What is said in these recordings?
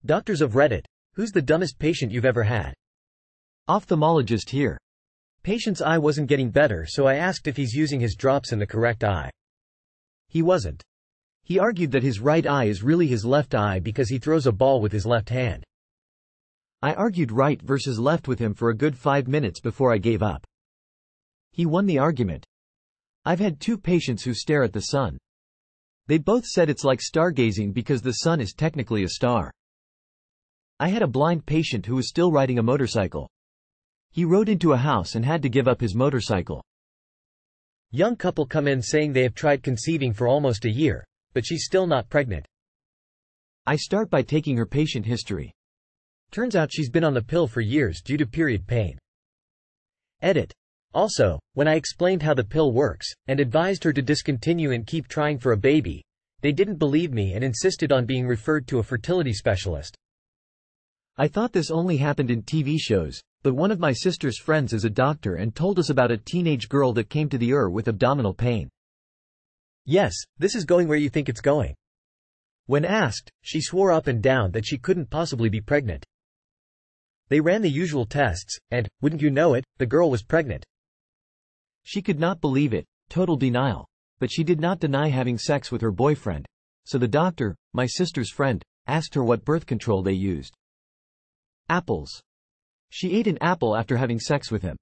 Doctors of Reddit. Who's the dumbest patient you've ever had? Ophthalmologist here. Patient's eye wasn't getting better, so I asked if he's using his drops in the correct eye. He wasn't. He argued that his right eye is really his left eye because he throws a ball with his left hand. I argued right versus left with him for a good 5 minutes before I gave up. He won the argument. I've had 2 patients who stare at the sun. They both said it's like stargazing because the sun is technically a star. I had a blind patient who was still riding a motorcycle. He rode into a house and had to give up his motorcycle. Young couple come in saying they have tried conceiving for almost a year, but she's still not pregnant. I start by taking her patient history. Turns out she's been on the pill for years due to period pain. Edit. Also, when I explained how the pill works, and advised her to discontinue and keep trying for a baby, they didn't believe me and insisted on being referred to a fertility specialist. I thought this only happened in TV shows, but one of my sister's friends is a doctor and told us about a teenage girl that came to the ER with abdominal pain. Yes, this is going where you think it's going. When asked, she swore up and down that she couldn't possibly be pregnant. They ran the usual tests, and, wouldn't you know it, the girl was pregnant. She could not believe it, total denial. But she did not deny having sex with her boyfriend. So the doctor, my sister's friend, asked her what birth control they used. Apples. She ate an apple after having sex with him.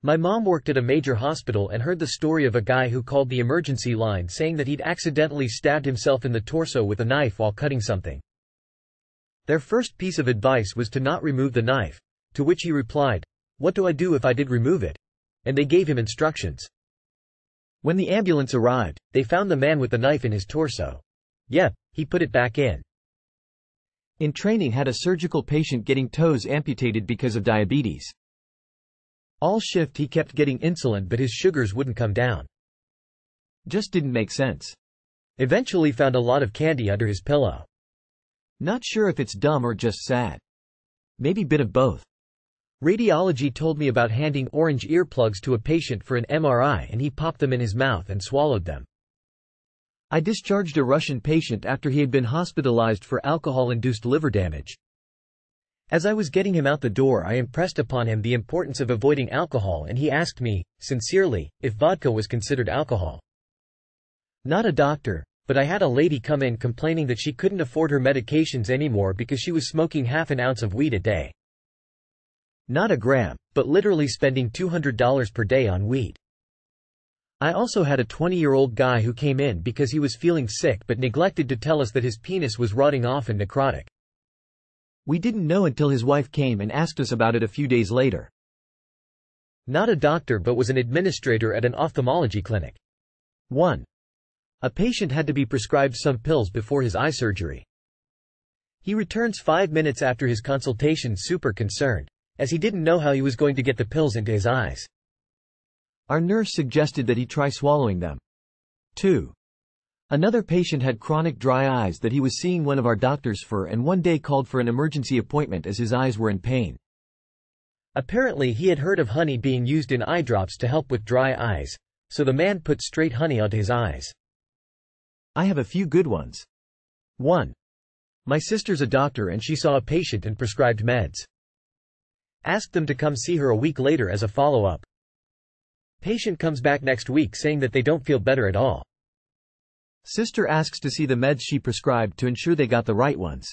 My mom worked at a major hospital and heard the story of a guy who called the emergency line saying that he'd accidentally stabbed himself in the torso with a knife while cutting something. Their first piece of advice was to not remove the knife, to which he replied, "What do I do if I did remove it?" And they gave him instructions. When the ambulance arrived, they found the man with the knife in his torso. Yep, he put it back in. In training, had a surgical patient getting toes amputated because of diabetes. All shift he kept getting insulin but his sugars wouldn't come down. Just didn't make sense. Eventually found a lot of candy under his pillow. Not sure if it's dumb or just sad. Maybe bit of both. Radiology told me about handing orange earplugs to a patient for an MRI and he popped them in his mouth and swallowed them. I discharged a Russian patient after he had been hospitalized for alcohol-induced liver damage. As I was getting him out the door, I impressed upon him the importance of avoiding alcohol and he asked me, sincerely, if vodka was considered alcohol. Not a doctor, but I had a lady come in complaining that she couldn't afford her medications anymore because she was smoking half an ounce of weed a day. Not a gram, but literally spending $200 per day on weed. I also had a 20-year-old guy who came in because he was feeling sick but neglected to tell us that his penis was rotting off and necrotic. We didn't know until his wife came and asked us about it a few days later. Not a doctor but was an administrator at an ophthalmology clinic. 1. A patient had to be prescribed some pills before his eye surgery. He returns 5 minutes after his consultation super concerned, as he didn't know how he was going to get the pills into his eyes. Our nurse suggested that he try swallowing them. 2. Another patient had chronic dry eyes that he was seeing one of our doctors for and one day called for an emergency appointment as his eyes were in pain. Apparently he had heard of honey being used in eye drops to help with dry eyes, so the man put straight honey onto his eyes. I have a few good ones. 1. My sister's a doctor and she saw a patient and prescribed meds. Asked them to come see her a week later as a follow-up. Patient comes back next week saying that they don't feel better at all. Sister asks to see the meds she prescribed to ensure they got the right ones.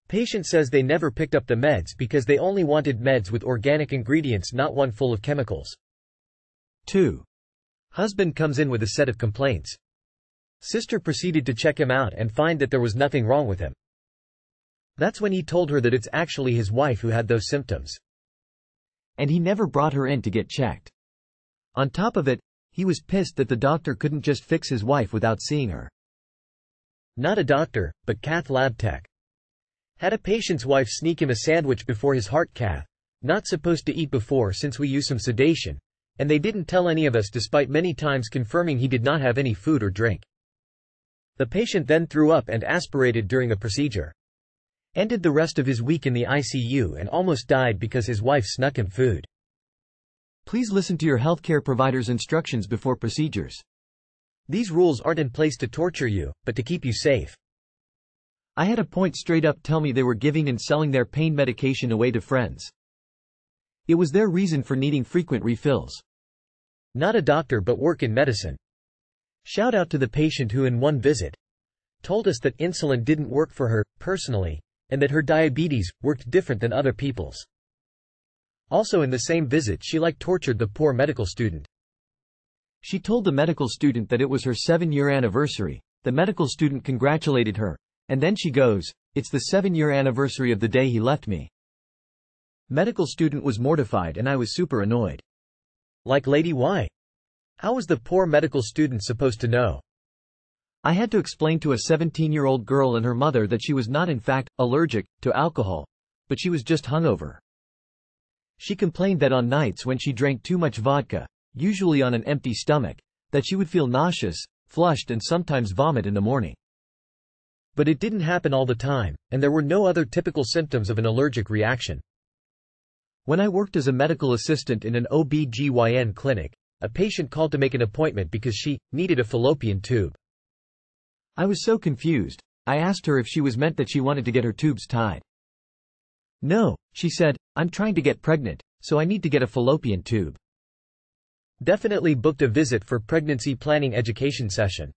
Patient says they never picked up the meds because they only wanted meds with organic ingredients, not one full of chemicals. 2. Husband comes in with a set of complaints. Sister proceeded to check him out and find that there was nothing wrong with him. That's when he told her that it's actually his wife who had those symptoms. And he never brought her in to get checked. On top of it, he was pissed that the doctor couldn't just fix his wife without seeing her. Not a doctor, but cath lab tech. Had a patient's wife sneak him a sandwich before his heart cath, not supposed to eat before since we use some sedation, and they didn't tell any of us despite many times confirming he did not have any food or drink. The patient then threw up and aspirated during the procedure. Ended the rest of his week in the ICU and almost died because his wife snuck him food. Please listen to your healthcare provider's instructions before procedures. These rules aren't in place to torture you, but to keep you safe. I had a point straight up tell me they were giving and selling their pain medication away to friends. It was their reason for needing frequent refills. Not a doctor but work in medicine. Shout out to the patient who in one visit told us that insulin didn't work for her, personally, and that her diabetes worked different than other people's. Also in the same visit she tortured the poor medical student. She told the medical student that it was her 7-year anniversary. The medical student congratulated her, and then she goes, "It's the 7-year anniversary of the day he left me." Medical student was mortified and I was super annoyed. Lady, why? How was the poor medical student supposed to know? I had to explain to a 17-year-old girl and her mother that she was not in fact allergic to alcohol, but she was just hungover. She complained that on nights when she drank too much vodka, usually on an empty stomach, that she would feel nauseous, flushed and sometimes vomit in the morning. But it didn't happen all the time, and there were no other typical symptoms of an allergic reaction. When I worked as a medical assistant in an OB/GYN clinic, a patient called to make an appointment because she needed a fallopian tube. I was so confused. I asked her if she was meant that she wanted to get her tubes tied. No, she said, I'm trying to get pregnant, so I need to get a fallopian tube. Definitely booked a visit for pregnancy planning education session.